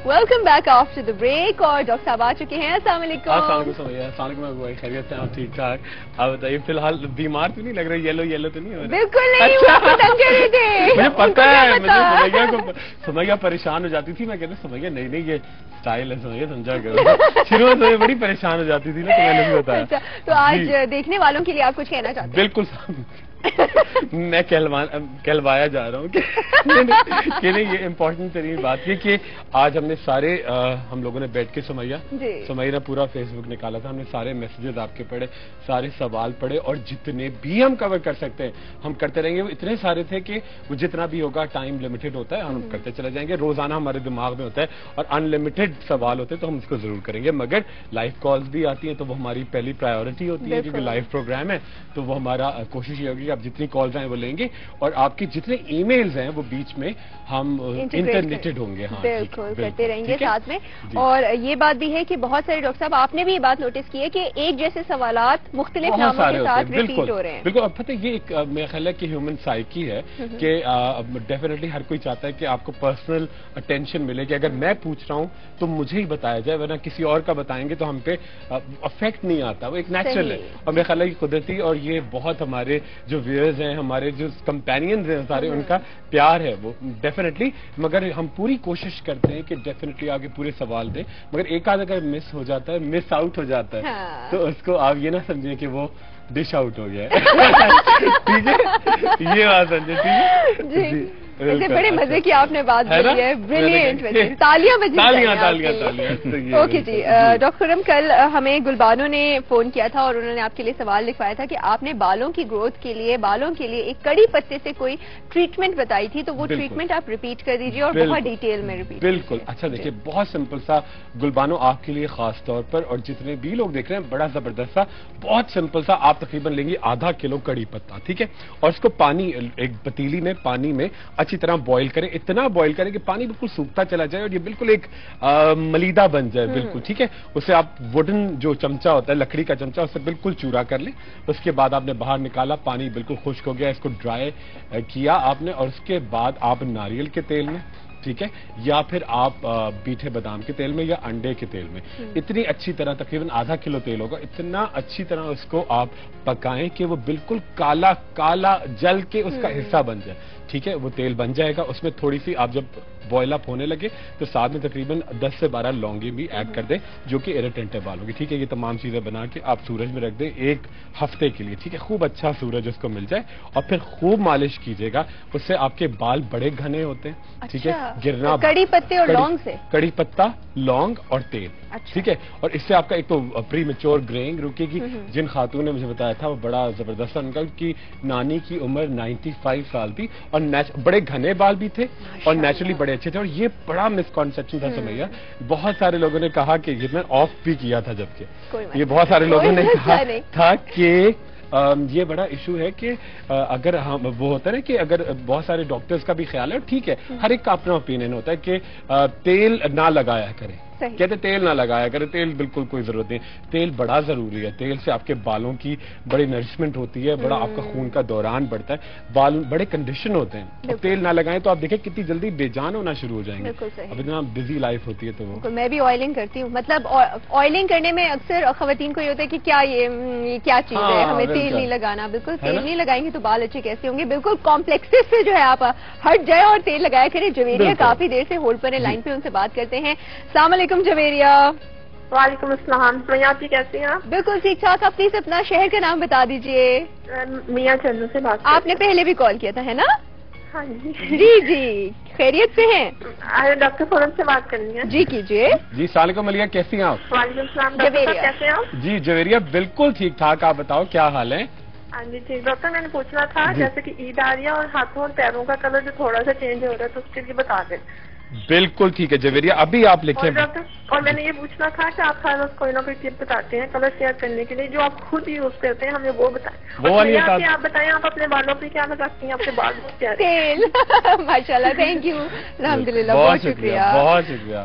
Welcome back after the break. اور doctor صاحب آ چکے ہیں. السلام علیکم. السلام علیکم. خیریت سے آپ ٹھیک ٹھاک؟ آپ بتائیے فی الحال بیمار تو نہیں لگ رہا؟ یلو تو نہیں ہو رہا؟ بالکل نہیں. مجھے پتا ہے. مجھے سمیا پریشان ہو جاتی تھی. میں کہتا سمیا نہیں یہ اسٹائل ہے سمیا سمجھا کرو. شروع میں بڑی پریشان ہو جاتی تھی نا تو میں نے بھی بتایا. تو آج دیکھنے والوں کے لیے آپ کچھ کہنا چاہتے ہیں؟ بالکل میں کہلوایا جا رہا ہوں کہ نہیں. یہ امپورٹنٹ ترین بات یہ کہ آج ہم نے سارے ہم لوگوں نے بیٹھ کے سمیا نے پورا فیس بک نکالا تھا. ہم نے سارے میسیجز آپ کے پڑھے, سارے سوال پڑھے, اور جتنے بھی ہم کور کر سکتے ہیں ہم کرتے رہیں گے. وہ اتنے سارے تھے کہ وہ جتنا بھی ہوگا ٹائم لمیٹڈ ہوتا ہے, ہم کرتے چلے جائیں گے. روزانہ ہمارے دماغ میں ہوتا ہے اور ان لمیٹڈ سوال ہوتے ہیں تو ہم اس کو ضرور کریں گے. مگر لائیو کالز بھی آتی ہیں تو وہ ہماری پہلی پرائیورٹی ہوتی ہے کیونکہ لائیو پروگرام ہے. تو وہ ہمارا کوشش یہ ہوگی کہ آپ جتنی کالز ہیں وہ لیں گے اور آپ کے جتنے ای میلز ہیں وہ بیچ میں ہم انٹرنیٹڈ ہوں گے. ہاں بالکل کرتے رہیں گے ساتھ میں. اور یہ بات بھی ہے کہ بہت سارے ڈاکٹر صاحب آپ نے بھی یہ بات نوٹس کی ہے کہ ایک جیسے سوالات مختلف ناموں کے ساتھ ریپیٹ ہو رہے ہیں. بالکل. اب پتہ یہ ایک میرا خیال ہے کہ ہیومن سائیکی ہے کہ ڈیفینیٹلی ہر کوئی چاہتا ہے کہ آپ کو پرسنل اٹینشن ملے کہ اگر میں پوچھ رہا ہوں تو مجھے ہی بتایا جائے, ورنہ کسی اور کا بتائیں گے تو ہم پہ افیکٹ نہیں آتا. وہ ایک نیچرل ہے اور میرا خیال ہے کہ قدرتی, اور یہ بہت ہمارے جو ویئرز ہیں, ہمارے جو کمپینینز ہیں سارے, ان کا پیار ہے وہ ڈیفینیٹلی. مگر ہم پوری کوشش کرتے ہیں کہ ڈیفینیٹلی آگے پورے سوال دیں. مگر ایک آدھ اگر مس ہو جاتا ہے, مس آؤٹ ہو جاتا ہے, تو اس کو آپ یہ نہ سمجھیں کہ وہ ڈش آؤٹ ہو گیا ہے. ٹھیک ہے, یہ بات سمجھے. ٹھیک ہے جی, بڑے مزے کی آپ نے بات کی ہے. بریلینٹ. تالیاں بجیں. اوکے جی. ڈاکٹر خرم, کل ہمیں گلبانو نے فون کیا تھا اور انہوں نے آپ کے لیے سوال لکھوایا تھا کہ آپ نے بالوں کی گروتھ کے لیے, بالوں کے لیے ایک کڑی پتے سے کوئی ٹریٹمنٹ بتائی تھی, تو وہ ٹریٹمنٹ آپ ریپیٹ کر دیجیے اور بہت ڈیٹیل میں ریپیٹ. بالکل. اچھا دیکھیے, بہت سمپل سا گلبانو آپ کے لیے خاص طور پر, اور جتنے بھی لوگ دیکھ رہے ہیں, بڑا زبردست سا بہت سمپل سا. آپ تقریباً لیں گے آدھا کلو کڑی پتا, ٹھیک ہے, اور اس کو پانی ایک پتیلی میں پانی میں اچھی طرح بوائل کریں. اتنا بوائل کریں کہ پانی بالکل سوکھتا چلا جائے اور یہ بالکل ایک ملیدہ بن جائے. بالکل ٹھیک ہے. اسے آپ ووڈن جو چمچہ ہوتا ہے, لکڑی کا چمچہ, اس سے بالکل چورا کر لیں. اس کے بعد آپ نے باہر نکالا, پانی بالکل خشک ہو گیا, اس کو ڈرائی کیا آپ نے, اور اس کے بعد آپ ناریل کے تیل میں, ٹھیک ہے, یا پھر آپ میٹھے بادام کے تیل میں یا انڈے کے تیل میں اتنی اچھی طرح, تقریباً آدھا کلو تیل ہوگا, اتنا اچھی طرح اس کو آپ پکائیں کہ وہ بالکل کالا کالا جل کے اس کا حصہ بن جائے. ٹھیک ہے, وہ تیل بن جائے گا. اس میں تھوڑی سی آپ جب بوائل اپ ہونے لگے تو ساتھ میں تقریباً 10 سے 12 لونگی بھی ایڈ کر دیں جو کہ اریٹنٹ ہے بالوں کی. ٹھیک ہے, یہ تمام چیزیں بنا کے آپ سورج میں رکھ دیں ایک ہفتے کے لیے. ٹھیک ہے, خوب اچھا سورج اس کو مل جائے اور پھر خوب مالش کیجیے گا. اس سے آپ کے بال بڑے گھنے ہوتے ہیں. ٹھیک ہے, گرنا کڑی پتے اور لونگ سے, کڑی پتا, لونگ اور تیل. ٹھیک ہے, اور اس سے آپ کا ایک تو پری میچور گرینگ رکے گی. جن خاتون نے مجھے بتایا تھا وہ بڑا زبردست, ان کا کی نانی کی عمر 95 سال تھی اور بڑے گھنے بال بھی تھے اور نیچرلی بڑے اچھے تھے. اور یہ بڑا مسکنسیپشن تھا سمیا. بہت سارے لوگوں نے کہا کہ یہ میں آف بھی کیا تھا, جبکہ یہ بہت سارے لوگوں نے کہا تھا کہ یہ بڑا ایشو ہے کہ اگر ہم وہ ہوتا ہے نا کہ اگر بہت سارے ڈاکٹرز کا بھی خیال ہے, ٹھیک ہے, ہر ایک کا اپنا اوپینین ہوتا ہے کہ تیل نہ لگایا کریں. کہتے تیل نہ لگایا کرے, تیل بالکل کوئی ضرورت نہیں. تیل بڑا ضروری ہے. تیل سے آپ کے بالوں کی بڑی نرشمنٹ ہوتی ہے, بڑا آپ کا خون کا دوران بڑھتا ہے, بال بڑے کنڈیشن ہوتے ہیں. تیل نہ لگائیں تو آپ دیکھیں کتنی جلدی بے جان ہونا شروع ہو جائیں گے. اب اتنا بزی لائف ہوتی ہے. تو میں بھی آئلنگ کرتی ہوں. مطلب آئلنگ کرنے میں اکثر خواتین کو یہ ہوتا ہے کہ کیا یہ کیا چیز ہے, ہمیں تیل نہیں لگانا. بالکل تیل نہیں لگائیں گے تو بال اچھے کیسے ہوں گے. بالکل کمپلیکسز سے جو ہے آپ ہٹ جائیں اور تیل لگایا کریں. جویریہ کافی دیر سے ہولڈ پر لائن پہ, ان سے بات کرتے ہیں. السلام علیکم جویریہ. وعلیکم السلام. آپ جی کیسی ہیں؟ بالکل ٹھیک ٹھاک. آپ پلیز اپنا شہر کا نام بتا دیجئے. میاں چندو سے بات. آپ نے پہلے بھی کال کیا تھا ہے نا؟ ہاں جی. جی خیریت سے ہیں؟ ڈاکٹر فورم سے بات کرنی ہے. جی کیجیے. جی السلام علیکم ملیہ, کیسی ہیں آپ؟ وعلیکم السلام. ڈاکٹر کیسے ہیں آپ؟ جی جویریہ بالکل ٹھیک ٹھاک. آپ بتاؤ کیا حال ہے؟ ہاں جی ٹھیک. ڈاکٹر میں نے پوچھنا تھا جیسے کہ عید آ رہی ہے اور ہاتھوں اور پیروں کا کلر جو تھوڑا سا چینج ہو رہا ہے تو اس کے لیے بتا دیں. بالکل ٹھیک ہے جویریہ, ابھی آپ لکھیں. اور میں نے یہ پوچھنا تھا کہ آپ ہر روز کوئی نہ کوئی ٹپ بتاتے ہیں کلر شیئر کرنے کے لیے, جو آپ خود یوز کرتے ہیں ہمیں وہ بتائیں. آپ بتائیں آپ اپنے بالوں پہ کیا لگاتی ہیں؟ آپ کے بال بہت پیارے. تیل. ماشاء اللہ, تھینک یو, الحمد للہ, بہت شکریہ. بہت شکریہ.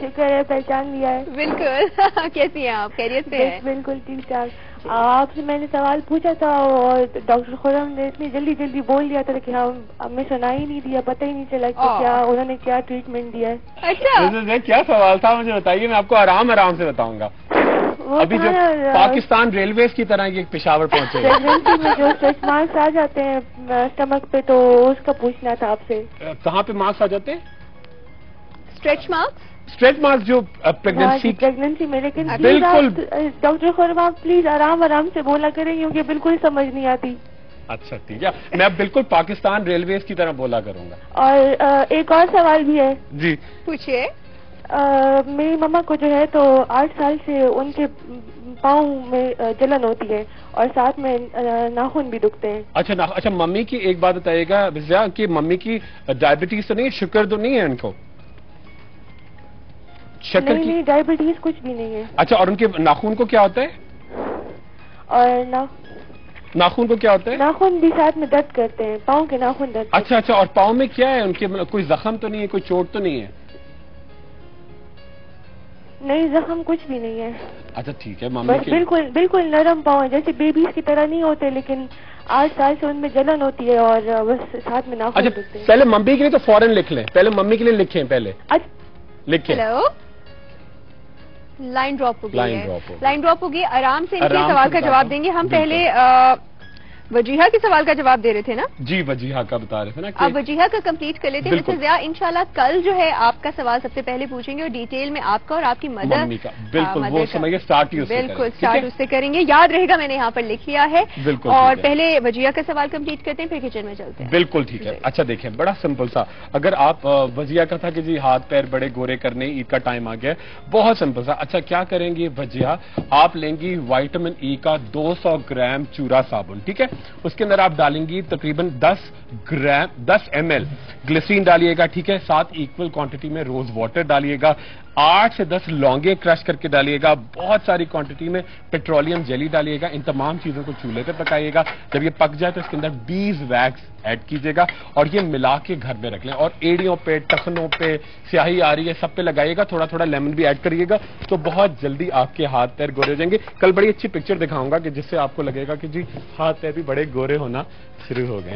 شکر ہے پہچان لیا ہے. بالکل. کیسی ہیں آپ؟ خیریت سے ہیں؟ بالکل ٹھیک ٹھاک. آپ سے میں نے سوال پوچھا تھا اور ڈاکٹر خرم نے اتنی جلدی جلدی بول دیا تھا کہ ہمیں سنا ہی نہیں دیا, پتہ ہی نہیں چلا کہ کیا انہوں نے کیا ٹریٹمنٹ دیا ہے. اچھا کیا سوال تھا مجھے بتائیے, میں آپ کو آرام سے بتاؤں گا. ابھی جو پاکستان ریلویز کی طرح یہ پشاور پہنچے پریگنینسی میں جو اسٹریچ مارکس آ جاتے ہیں اسٹمک پہ, تو اس کا پوچھنا تھا آپ سے. کہاں پہ مارکس آ جاتے ہیں؟ Stretch marks. اسٹریچ مارکس جو پریگنینسی میں. لیکن بالکل ڈاکٹر خورما پلیز آرام سے بولا کریں کیونکہ بالکل سمجھ نہیں آتی. اچھا ٹھیک ہے, میں بالکل پاکستان ریلویز کی طرح بولا کروں گا. اور ایک اور سوال بھی ہے. جی پوچھیے. میری ماما کو جو ہے تو 8 سال سے ان کے پاؤں میں جلن ہوتی ہے اور ساتھ میں ناخن بھی دکھتے ہیں. اچھا ممی کی ایک بات بتائیے گا بزیا کہ ممی کی ڈائبٹیز تو نہیں ہے, شوگر تو نہیں ہے ان کو؟ نہیں ڈائبٹیز کچھ بھی نہیں ہے. اچھا, اور ان کے ناخن کو کیا ہوتا ہے؟ اور ناخن کو کیا ہوتا ہے؟ ناخن بھی ساتھ میں درد کرتے ہیں, پاؤں کے ناخن درد. اچھا, اور پاؤں میں کیا ہے ان کے, کوئی زخم تو نہیں ہے, کوئی چوٹ تو نہیں ہے؟ نہیں زخم کچھ بھی نہیں ہے. اچھا ٹھیک ہے. ماما بالکل نرم پاؤں جیسے بیبیز کی طرح نہیں ہوتے, لیکن 8 سال سے ان میں جلن ہوتی ہے اور بس ساتھ میں ناخن دکھتے ہیں. پہلے ممی کے لیے تو فوراً لکھ لیں, پہلے ممی کے لیے لکھیں, پہلے لکھیں. ہیلو, لائن ڈراپ ہوگی. آرام سے ان کے سوال کا جواب دیں گے ہم. پہلے وجیحہ کے سوال کا جواب دے رہے تھے نا؟ جی وجیحہ کا بتا رہے تھے نا. آپ وجیحہ کا کمپلیٹ کر لیتے ہیں. مسز ضیاء انشاءاللہ کل جو ہے آپ کا سوال سب سے پہلے پوچھیں گے اور ڈیٹیل میں آپ کا اور آپ کی مدر. بالکل وہ سمجھے اسٹارٹ اس سے کریں گے. یاد رہے گا, میں نے یہاں پر لکھ لیا ہے. اور پہلے وجیحہ کا سوال کمپلیٹ کرتے ہیں, پھر کچن میں چلتے ہیں. بالکل ٹھیک ہے. اچھا دیکھیں, بڑا سمپل سا, اگر آپ وجیحہ کا تھا کہ جی ہاتھ پیر بڑے گورے کرنے, عید کا ٹائم آ گیا, بہت سمپل سا. اچھا کیا کریں گے وجیحہ, آپ لیں گی وائٹامن ای کا 200 گرام چورا صابن. ٹھیک ہے, اس کے اندر آپ ڈالیں گی تقریباً 10 ml گلیسرین ڈالیے گا. ٹھیک ہے, ساتھ ایکول کوانٹٹی میں روز واٹر ڈالیے گا. 8 سے 10 لونگے کرش کر کے ڈالیے گا. بہت ساری کوانٹٹی میں پیٹرولیم جیلی ڈالیے گا. ان تمام چیزوں کو چولہے پہ پکائیے گا. جب یہ پک جائے تو اس کے اندر بیز ویکس ایڈ کیجیے گا اور یہ ملا کے گھر میں رکھ لیں. اور ایڑیوں پہ, ٹخنوں پہ سیاہی آ رہی ہے, سب پہ لگائیے گا. تھوڑا تھوڑا لیمن بھی ایڈ کریے گا تو بہت جلدی آپ کے ہاتھ پیر گورے ہو جائیں گے. کل بڑی اچھی پکچر دکھاؤں گا کہ جس سے آپ کو لگے گا کہ جی ہاتھ پیر بھی بڑے گورے ہونا شروع ہو گئے.